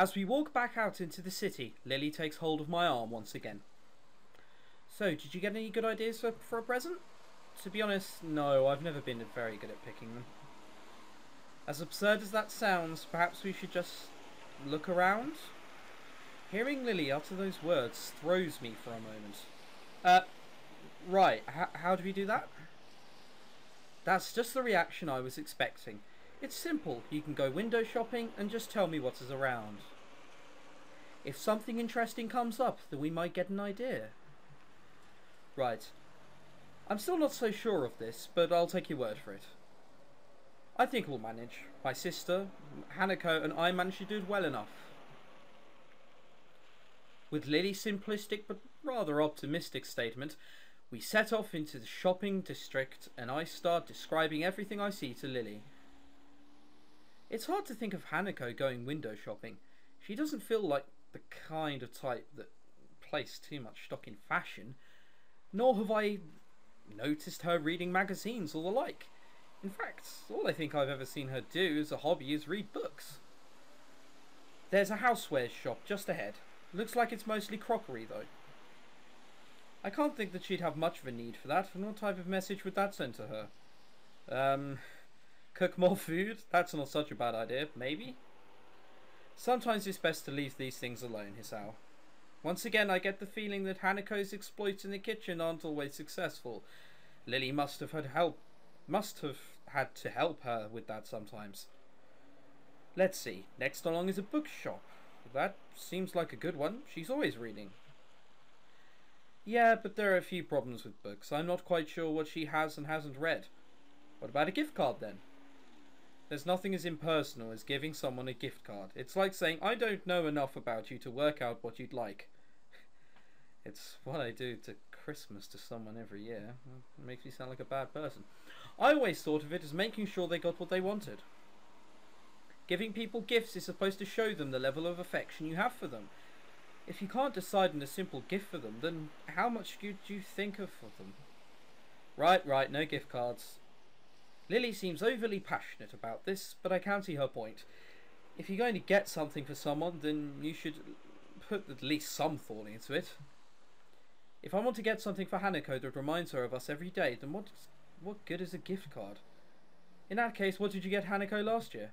As we walk back out into the city, Lily takes hold of my arm once again. So, did you get any good ideas for a present? To be honest, no, I've never been very good at picking them. As absurd as that sounds, perhaps we should just look around? Hearing Lily utter those words throws me for a moment. Right, how do we do that? That's just the reaction I was expecting. It's simple, you can go window shopping and just tell me what is around. If something interesting comes up, then we might get an idea. Right. I'm still not so sure of this, but I'll take your word for it. I think we'll manage. My sister, Hanako, and I managed to do it well enough. With Lily's simplistic but rather optimistic statement, we set off into the shopping district and I start describing everything I see to Lily. It's hard to think of Hanako going window shopping. She doesn't feel like the kind of type that placed too much stock in fashion, nor have I noticed her reading magazines or the like. In fact, all I think I've ever seen her do as a hobby is read books. There's a housewares shop just ahead. Looks like it's mostly crockery though. I can't think that she'd have much of a need for that, and what type of message would that send to her? Cook more food? That's not such a bad idea, maybe? Sometimes it's best to leave these things alone, Hisao. Once again, I get the feeling that Hanako's exploits in the kitchen aren't always successful. Lily must have had to help her with that sometimes. Let's see, next along is a bookshop. That seems like a good one. She's always reading. Yeah, but there are a few problems with books. I'm not quite sure what she has and hasn't read. What about a gift card then? There's nothing as impersonal as giving someone a gift card. It's like saying, I don't know enough about you to work out what you'd like. It's what I do to Christmas to someone every year. It makes me sound like a bad person. I always thought of it as making sure they got what they wanted. Giving people gifts is supposed to show them the level of affection you have for them. If you can't decide on a simple gift for them, then how much do you think of them? Right, no gift cards. Lily seems overly passionate about this, but I can see her point. If you're going to get something for someone, then you should put at least some thought into it. If I want to get something for Hanako that reminds her of us every day, then what good is a gift card? In that case, what did you get Hanako last year?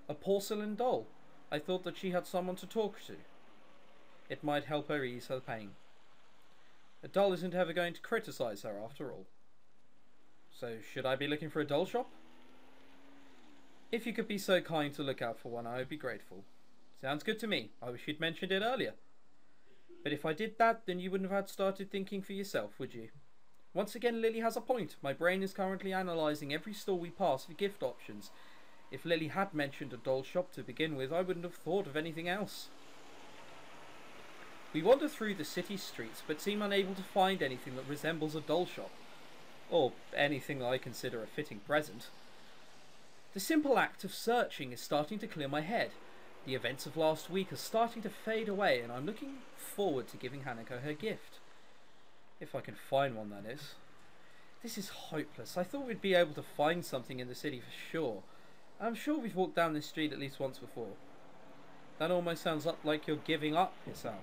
A porcelain doll. I thought that she had someone to talk to. It might help her ease her pain. A doll isn't ever going to criticize her after all. So, should I be looking for a doll shop? If you could be so kind to look out for one, I would be grateful. Sounds good to me. I wish you'd mentioned it earlier. But if I did that, then you wouldn't have had started thinking for yourself, would you? Once again, Lily has a point. My brain is currently analysing every store we pass for gift options. If Lily had mentioned a doll shop to begin with, I wouldn't have thought of anything else. We wander through the city streets, but seem unable to find anything that resembles a doll shop. Or anything that I consider a fitting present. The simple act of searching is starting to clear my head. The events of last week are starting to fade away, and I'm looking forward to giving Hanako her gift. If I can find one, that is. This is hopeless. I thought we'd be able to find something in the city for sure. I'm sure we've walked down this street at least once before. That almost sounds like you're giving up, Hisao.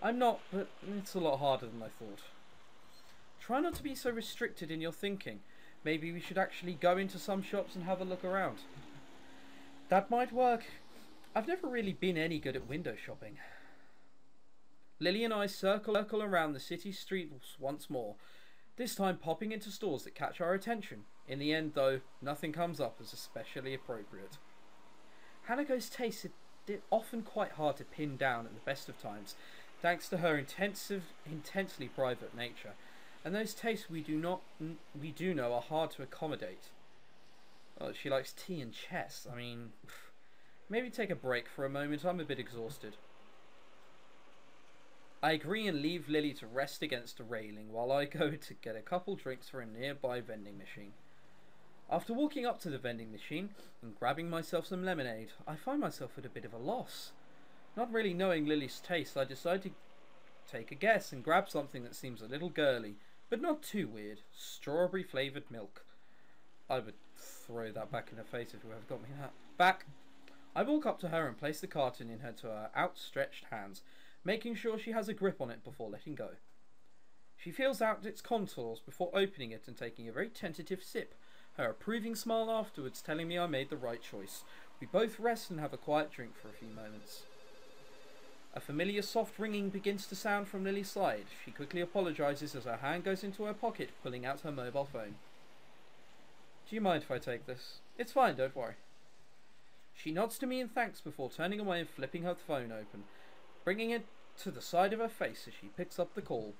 I'm not, but it's a lot harder than I thought. Try not to be so restricted in your thinking. Maybe we should actually go into some shops and have a look around. That might work. I've never really been any good at window shopping. Lily and I circle around the city streets once more, this time popping into stores that catch our attention. In the end, though, nothing comes up as especially appropriate. Hanako's tastes are often quite hard to pin down at the best of times, thanks to her intensely private nature. And those tastes we do know are hard to accommodate. Oh, she likes tea and chess. I mean, maybe take a break for a moment. I'm a bit exhausted. I agree and leave Lily to rest against a railing while I go to get a couple drinks for a nearby vending machine. After walking up to the vending machine and grabbing myself some lemonade, I find myself at a bit of a loss. Not really knowing Lily's taste, I decide to take a guess and grab something that seems a little girly, but not too weird. Strawberry flavoured milk. I would throw that back in her face if whoever got me that. Back! I walk up to her and place the carton in her outstretched hands, making sure she has a grip on it before letting go. She feels out its contours before opening it and taking a very tentative sip, her approving smile afterwards telling me I made the right choice. We both rest and have a quiet drink for a few moments. A familiar soft ringing begins to sound from Lily's side. She quickly apologises as her hand goes into her pocket, pulling out her mobile phone. Do you mind if I take this? It's fine, don't worry. She nods to me in thanks before turning away and flipping her phone open, bringing it to the side of her face as she picks up the call.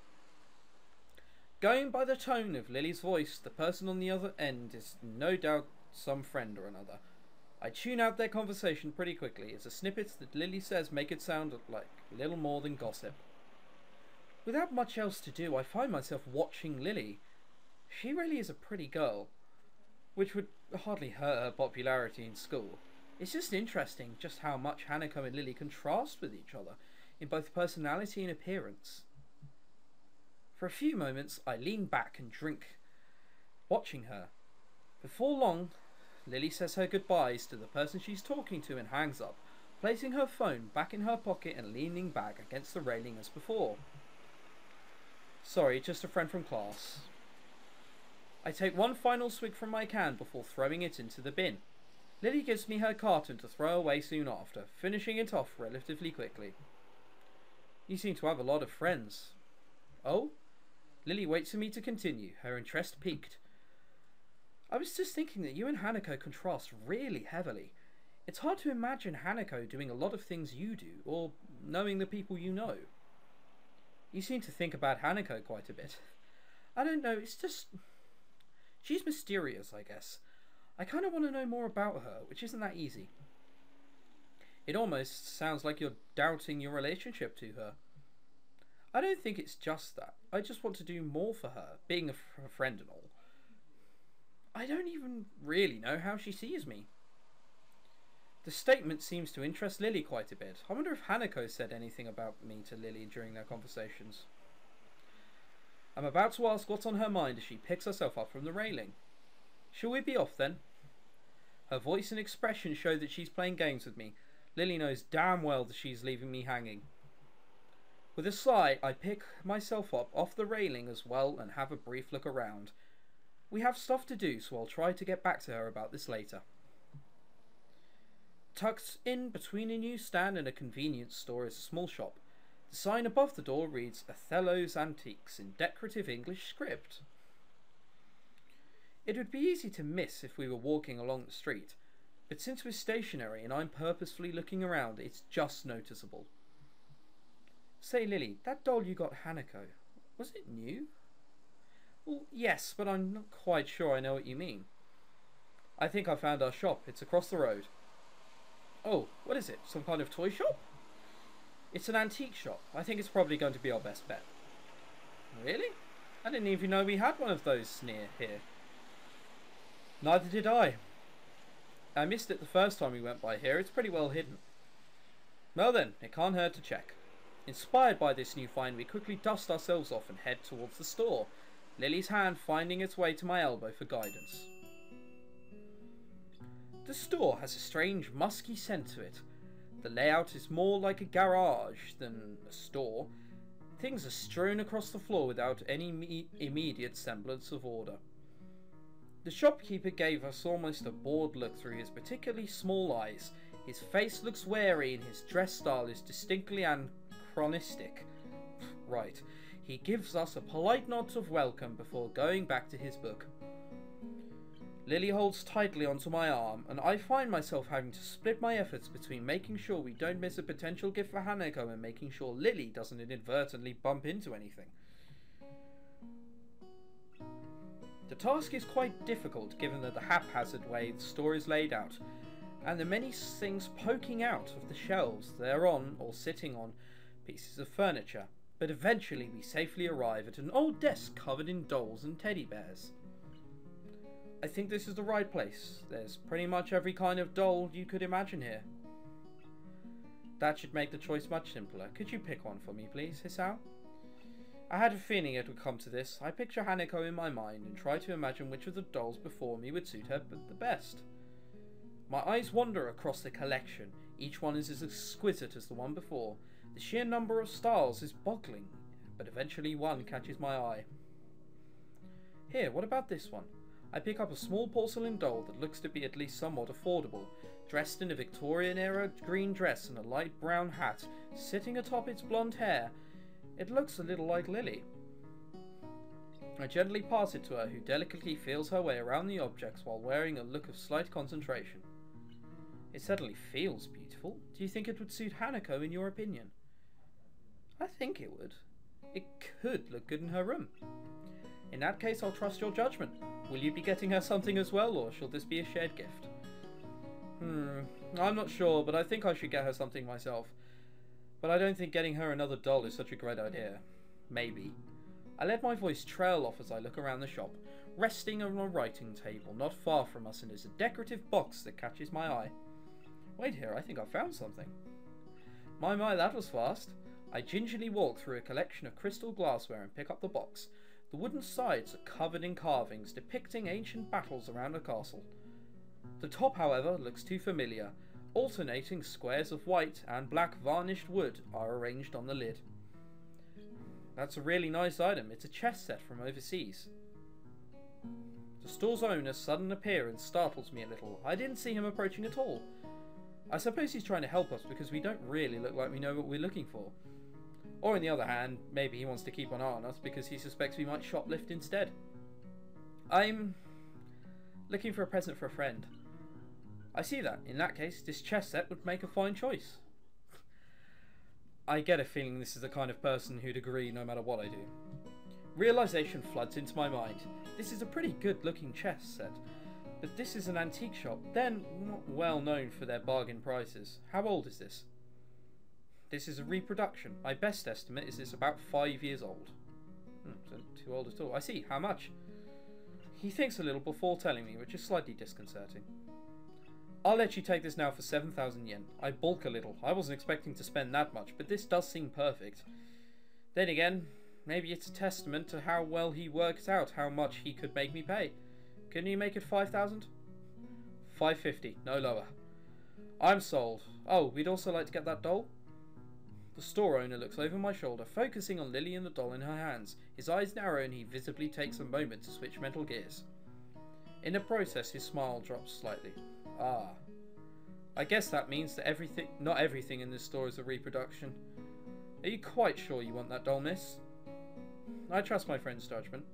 Going by the tone of Lily's voice, the person on the other end is no doubt some friend or another. I tune out their conversation pretty quickly, as the snippets that Lily says make it sound like little more than gossip. Without much else to do, I find myself watching Lily. She really is a pretty girl, which would hardly hurt her popularity in school. It's just interesting just how much Hanako and Lily contrast with each other, in both personality and appearance. For a few moments, I lean back and drink, watching her. Before long, Lily says her goodbyes to the person she's talking to and hangs up, placing her phone back in her pocket and leaning back against the railing as before. Sorry, just a friend from class. I take one final swig from my can before throwing it into the bin. Lily gives me her carton to throw away soon after, finishing it off relatively quickly. You seem to have a lot of friends. Oh? Lily waits for me to continue, her interest piqued. I was just thinking that you and Hanako contrast really heavily. It's hard to imagine Hanako doing a lot of things you do, or knowing the people you know. You seem to think about Hanako quite a bit. I don't know, it's just... she's mysterious, I guess. I kind of want to know more about her, which isn't that easy. It almost sounds like you're doubting your relationship to her. I don't think it's just that. I just want to do more for her, being a friend and all. I don't even really know how she sees me. The statement seems to interest Lily quite a bit. I wonder if Hanako said anything about me to Lily during their conversations. I'm about to ask what's on her mind as she picks herself up from the railing. Shall we be off then? Her voice and expression show that she's playing games with me. Lily knows damn well that she's leaving me hanging. With a sigh, I pick myself up off the railing as well and have a brief look around. We have stuff to do, so I'll try to get back to her about this later. Tucked in between a newsstand and a convenience store is a small shop. The sign above the door reads Othello's Antiques in decorative English script. It would be easy to miss if we were walking along the street, but since we're stationary and I'm purposefully looking around, it's just noticeable. Say Lily, that doll you got Hanako, was it new? Well, yes, but I'm not quite sure I know what you mean. I think I found our shop. It's across the road. Oh, what is it? Some kind of toy shop? It's an antique shop. I think it's probably going to be our best bet. Really? I didn't even know we had one of those near here. Neither did I. I missed it the first time we went by here. It's pretty well hidden. Well then, it can't hurt to check. Inspired by this new find, we quickly dust ourselves off and head towards the store, Lily's hand finding its way to my elbow for guidance. The store has a strange musky scent to it. The layout is more like a garage than a store. Things are strewn across the floor without any immediate semblance of order. The shopkeeper gave us almost a bored look through his particularly small eyes. His face looks wary and his dress style is distinctly anachronistic. Right. He gives us a polite nod of welcome before going back to his book. Lily holds tightly onto my arm, and I find myself having to split my efforts between making sure we don't miss a potential gift for Hanako and making sure Lily doesn't inadvertently bump into anything. The task is quite difficult given that the haphazard way the store is laid out, and the many things poking out of the shelves they're on or sitting on pieces of furniture. But eventually we safely arrive at an old desk covered in dolls and teddy bears. I think this is the right place. There's pretty much every kind of doll you could imagine here. That should make the choice much simpler. Could you pick one for me, please, Hisao? I had a feeling it would come to this. I picture Hanako in my mind and try to imagine which of the dolls before me would suit her the best. My eyes wander across the collection. Each one is as exquisite as the one before. The sheer number of styles is boggling, but eventually one catches my eye. Here, what about this one? I pick up a small porcelain doll that looks to be at least somewhat affordable, dressed in a Victorian-era green dress and a light brown hat, sitting atop its blonde hair. It looks a little like Lily. I gently pass it to her, who delicately feels her way around the objects while wearing a look of slight concentration. It certainly feels beautiful. Do you think it would suit Hanako in your opinion? I think it would. It could look good in her room. In that case, I'll trust your judgment. Will you be getting her something as well, or shall this be a shared gift? I'm not sure, but I think I should get her something myself. But I don't think getting her another doll is such a great idea. Maybe. I let my voice trail off as I look around the shop. Resting on a writing table not far from us, and is a decorative box that catches my eye. Wait here, I think I found something. My, that was fast. I gingerly walk through a collection of crystal glassware and pick up the box. The wooden sides are covered in carvings depicting ancient battles around a castle. The top, however, looks too familiar. Alternating squares of white and black varnished wood are arranged on the lid. That's a really nice item. It's a chess set from overseas. The store's owner's sudden appearance startles me a little. I didn't see him approaching at all. I suppose he's trying to help us because we don't really look like we know what we're looking for. Or on the other hand, maybe he wants to keep an eye on us because he suspects we might shoplift instead. I'm looking for a present for a friend. I see that. In that case, this chess set would make a fine choice. I get a feeling this is the kind of person who'd agree no matter what I do. Realization floods into my mind. This is a pretty good looking chess set, but this is an antique shop. They're not well known for their bargain prices. How old is this? This is a reproduction. My best estimate is it's about 5 years old. Too old at all. I see. How much? He thinks a little before telling me, which is slightly disconcerting. I'll let you take this now for 7,000 yen. I balk a little. I wasn't expecting to spend that much, but this does seem perfect. Then again, maybe it's a testament to how well he worked out how much he could make me pay. Can you make it 5,000? 550, no lower. I'm sold. Oh, we'd also like to get that doll? The store owner looks over my shoulder, focusing on Lily and the doll in her hands. His eyes narrow and he visibly takes a moment to switch mental gears. In the process, his smile drops slightly. Ah. I guess that means that not everything in this store is a reproduction. Are you quite sure you want that doll, miss? I trust my friend's judgment.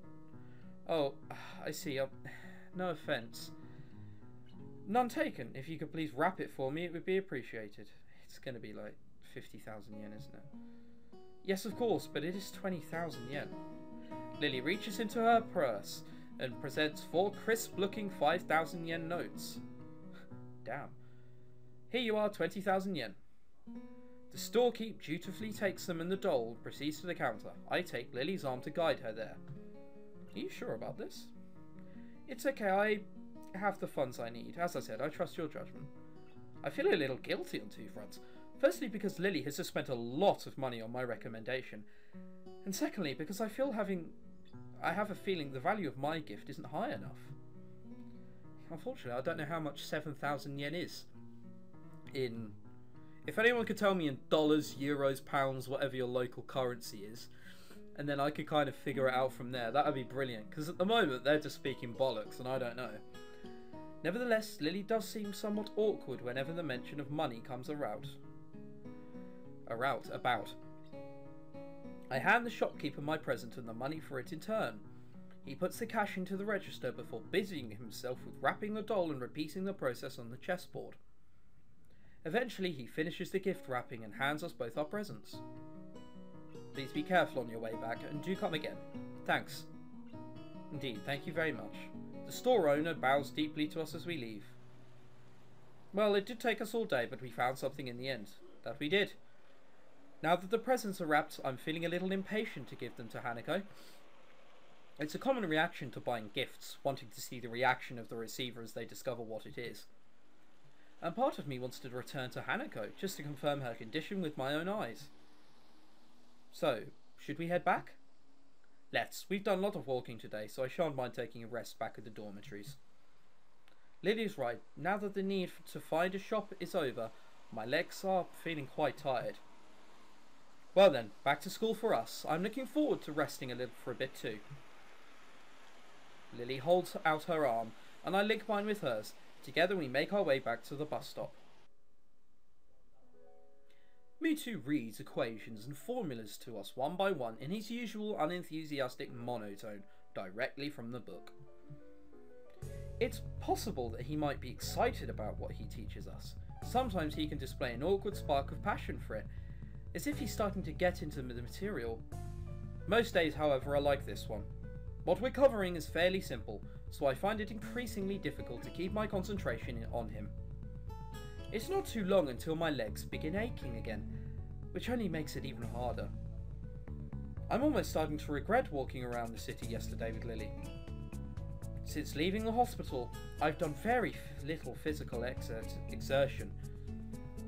Oh, I see. No offence. None taken. If you could please wrap it for me, it would be appreciated. It's going to be like 50,000 yen, isn't it? Yes, of course, but it is 20,000 yen. Lily reaches into her purse and presents 4 crisp-looking 5,000 yen notes. Damn. Here you are, 20,000 yen. The storekeep dutifully takes them and the doll proceeds to the counter. I take Lily's arm to guide her there. Are you sure about this? It's okay, I have the funds I need. As I said, I trust your judgment. I feel a little guilty on 2 fronts. Firstly, because Lily has just spent a lot of money on my recommendation. And secondly, because I have a feeling the value of my gift isn't high enough. Unfortunately, I don't know how much 7,000 yen is. If anyone could tell me in dollars, euros, pounds, whatever your local currency is, and then I could kind of figure it out from there, that would be brilliant. Because at the moment, they're just speaking bollocks, and I don't know. Nevertheless, Lily does seem somewhat awkward whenever the mention of money comes about. I hand the shopkeeper my present and the money for it in turn. He puts the cash into the register before busying himself with wrapping the doll and repeating the process on the chessboard. Eventually, he finishes the gift wrapping and hands us both our presents. Please be careful on your way back, and do come again. Thanks. Indeed, thank you very much. The store owner bows deeply to us as we leave. Well, it did take us all day, but we found something in the end. That we did. Now that the presents are wrapped, I'm feeling a little impatient to give them to Hanako. It's a common reaction to buying gifts, wanting to see the reaction of the receiver as they discover what it is. And part of me wants to return to Hanako, just to confirm her condition with my own eyes. So, should we head back? Let's. We've done a lot of walking today, so I shan't mind taking a rest back at the dormitories. Lily's right. Now that the need to find a shop is over, my legs are feeling quite tired. Well then, back to school for us. I'm looking forward to resting a little for a bit too. Lily holds out her arm, and I link mine with hers. Together we make our way back to the bus stop. Mewtwo reads equations and formulas to us one by one in his usual unenthusiastic monotone, directly from the book. It's possible that he might be excited about what he teaches us. Sometimes he can display an awkward spark of passion for it, as if he's starting to get into the material. Most days, however, are like this one. What we're covering is fairly simple, so I find it increasingly difficult to keep my concentration on him. It's not too long until my legs begin aching again, which only makes it even harder. I'm almost starting to regret walking around the city yesterday with Lily. Since leaving the hospital, I've done very little physical exertion.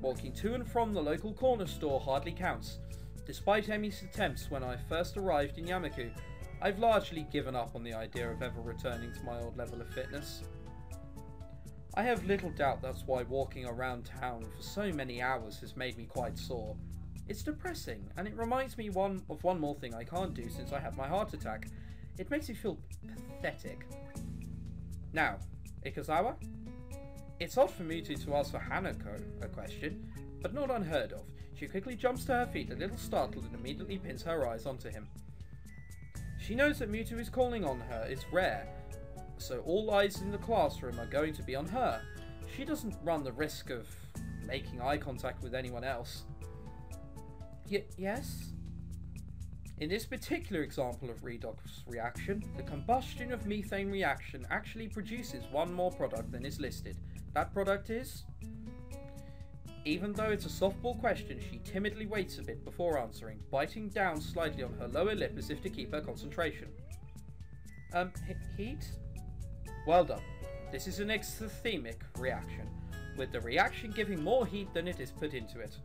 Walking to and from the local corner store hardly counts. Despite Emmy's attempts when I first arrived in Yamaku, I've largely given up on the idea of ever returning to my old level of fitness. I have little doubt that's why walking around town for so many hours has made me quite sore. It's depressing, and it reminds me of one more thing I can't do since I had my heart attack. It makes me feel pathetic. Now, Ikazawa? It's odd for Mewtwo to ask for Hanako a question, but not unheard of. She quickly jumps to her feet, a little startled, and immediately pins her eyes onto him. She knows that Mewtwo is calling on her is rare, so all eyes in the classroom are going to be on her. She doesn't run the risk of making eye contact with anyone else. Yes? In this particular example of redox reaction, the combustion of methane reaction actually produces one more product than is listed. That product is? Even though it's a softball question, she timidly waits a bit before answering, biting down slightly on her lower lip as if to keep her concentration. Heat? Well done. This is an exothermic reaction, with the reaction giving more heat than it is put into it.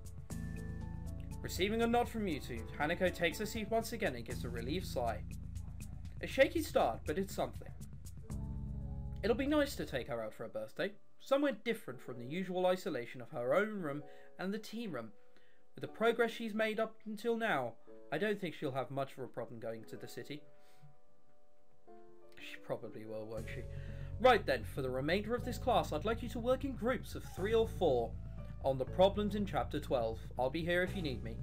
Receiving a nod from Mewtwo, Hanako takes her seat once again and gives a relieved sigh. A shaky start, but it's something. It'll be nice to take her out for her birthday, somewhere different from the usual isolation of her own room and the tea room. With the progress she's made up until now, I don't think she'll have much of a problem going to the city. She probably will, won't she? Right then, for the remainder of this class, I'd like you to work in groups of 3 or 4 on the problems in Chapter 12. I'll be here if you need me.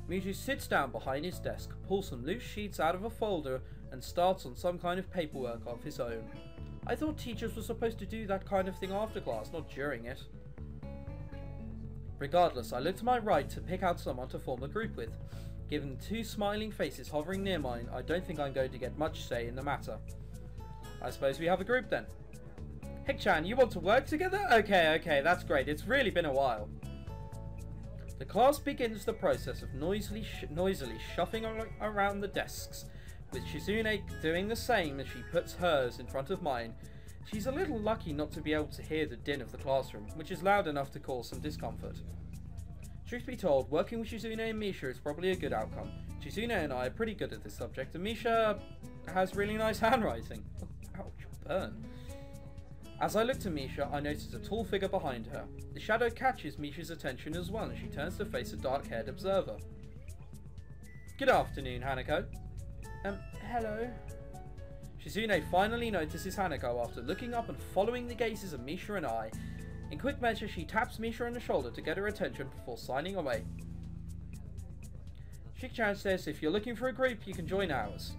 Mewtwo sits down behind his desk, pulls some loose sheets out of a folder, and starts on some kind of paperwork of his own. I thought teachers were supposed to do that kind of thing after class, not during it. Regardless, I look to my right to pick out someone to form a group with. Given the 2 smiling faces hovering near mine, I don't think I'm going to get much say in the matter. I suppose we have a group then. Hick-chan, you want to work together? Okay, that's great. It's really been a while. The class begins the process of noisily shuffling around the desks, with Shizune doing the same as she puts hers in front of mine. She's a little lucky not to be able to hear the din of the classroom, which is loud enough to cause some discomfort. Truth be told, working with Shizune and Misha is probably a good outcome. Shizune and I are pretty good at this subject, and Misha has really nice handwriting. Ouch, burn. As I look to Misha, I notice a tall figure behind her. The shadow catches Misha's attention as well, and she turns to face a dark-haired observer. Good afternoon, Hanako. Hello. Shizune finally notices Hanako after looking up and following the gazes of Misha and I. In quick measure, she taps Misha on the shoulder to get her attention before signing away. Shik-chan says if you're looking for a group, you can join ours.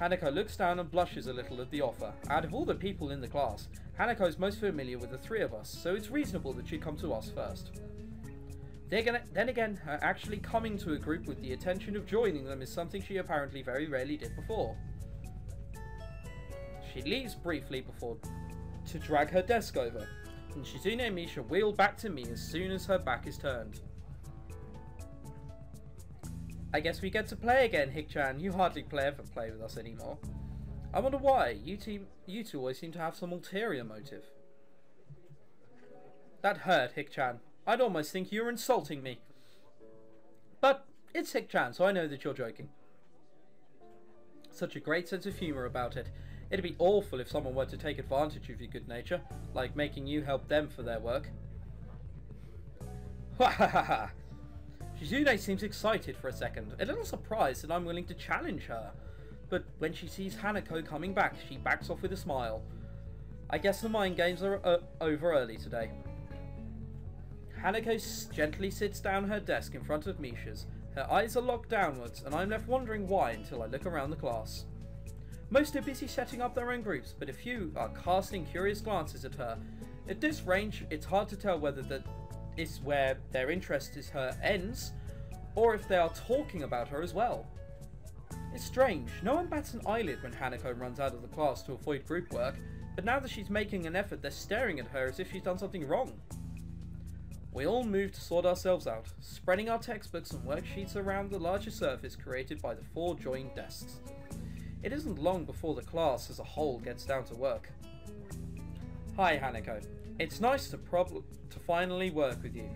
Hanako looks down and blushes a little at the offer. Out of all the people in the class, Hanako is most familiar with the 3 of us, so it's reasonable that she'd come to us first. Then again, her actually coming to a group with the intention of joining them is something she apparently very rarely did before. She leaves briefly to drag her desk over, and Shizune and Misha wheel back to me as soon as her back is turned. I guess we get to play again, Hick-chan. You hardly ever play with us anymore. I wonder why. You two always seem to have some ulterior motive. That hurt, Hick-chan. I'd almost think you were insulting me. But it's Hick-chan, so I know that you're joking. Such a great sense of humour about it. It'd be awful if someone were to take advantage of your good nature, like making you help them for their work. Ha ha ha ha! Shizune seems excited for a second, a little surprised that I'm willing to challenge her. But when she sees Hanako coming back, she backs off with a smile. I guess the mind games are over early today. Hanako gently sits down her desk in front of Misha's. Her eyes are locked downwards, and I'm left wondering why until I look around the class. Most are busy setting up their own groups, but a few are casting curious glances at her. At this range, it's hard to tell whether that is where their interest is her ends, or if they are talking about her as well. It's strange, no one bats an eyelid when Hanako runs out of the class to avoid group work, but now that she's making an effort, they're staring at her as if she's done something wrong. We all move to sort ourselves out, spreading our textbooks and worksheets around the larger surface created by the 4 joined desks. It isn't long before the class as a whole gets down to work. Hi Hanako, it's nice to finally work with you.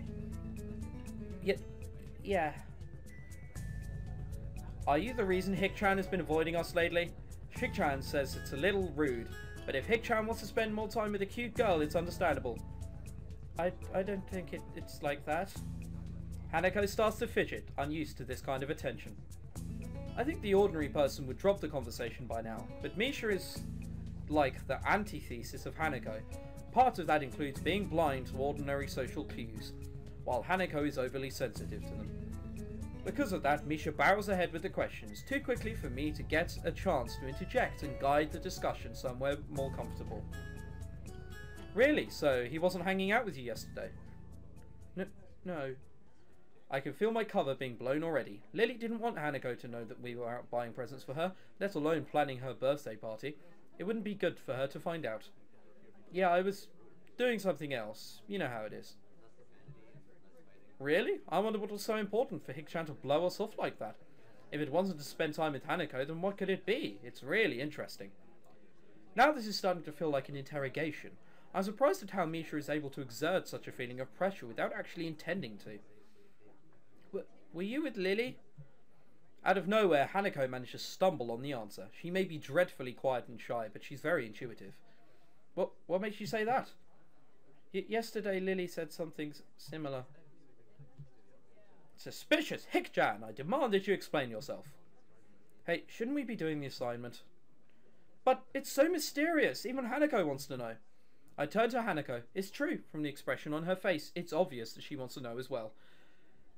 Yeah. Are you the reason Hik-chan has been avoiding us lately? Hik-chan says it's a little rude, but if Hik-chan wants to spend more time with a cute girl, it's understandable. I don't think it's like that. Hanako starts to fidget, unused to this kind of attention. I think the ordinary person would drop the conversation by now, but Misha is like the antithesis of Hanako. Part of that includes being blind to ordinary social cues, while Hanako is overly sensitive to them. Because of that, Misha barrels ahead with the questions, too quickly for me to get a chance to interject and guide the discussion somewhere more comfortable. Really? So he wasn't hanging out with you yesterday? No. I can feel my cover being blown already. Lily didn't want Hanako to know that we were out buying presents for her, let alone planning her birthday party. It wouldn't be good for her to find out. Yeah, I was doing something else. You know how it is. Really? I wonder what was so important for Hik-chan to blow us off like that. If it wasn't to spend time with Hanako, then what could it be? It's really interesting. Now this is starting to feel like an interrogation. I'm surprised at how Misha is able to exert such a feeling of pressure without actually intending to. Were you with Lily? Out of nowhere, Hanako managed to stumble on the answer. She may be dreadfully quiet and shy, but she's very intuitive. What makes you say that? Yesterday Lily said something similar. Suspicious! Hik-chan! I demand that you explain yourself. Hey, shouldn't we be doing the assignment? But it's so mysterious! Even Hanako wants to know. I turn to Hanako. It's true, from the expression on her face, it's obvious that she wants to know as well.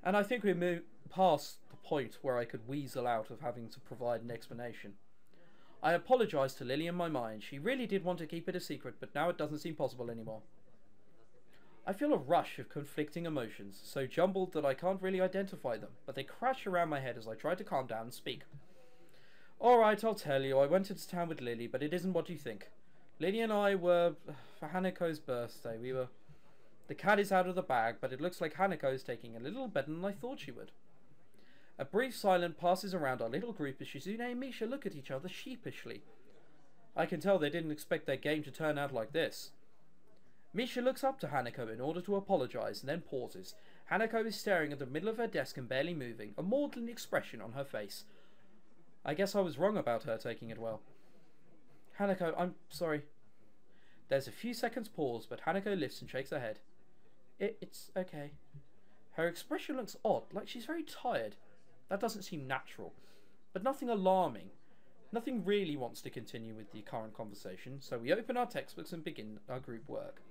And I think we move past the point where I could weasel out of having to provide an explanation. I apologise to Lily in my mind. She really did want to keep it a secret, but now it doesn't seem possible anymore. I feel a rush of conflicting emotions, so jumbled that I can't really identify them, but they crash around my head as I try to calm down and speak. Alright, I'll tell you. I went into town with Lily, but it isn't what you think. Lily and I were for Hanako's birthday. The cat is out of the bag, but it looks like Hanako is taking a little better than I thought she would. A brief silence passes around our little group as Shizune and Misha look at each other sheepishly. I can tell they didn't expect their game to turn out like this. Misha looks up to Hanako in order to apologise and then pauses. Hanako is staring at the middle of her desk and barely moving, a maudlin expression on her face. I guess I was wrong about her taking it well. Hanako, I'm sorry. There's a few seconds pause, but Hanako lifts and shakes her head. It's okay. Her expression looks odd, like she's very tired. That doesn't seem natural, but nothing alarming. Nothing really wants to continue with the current conversation, so we open our textbooks and begin our group work.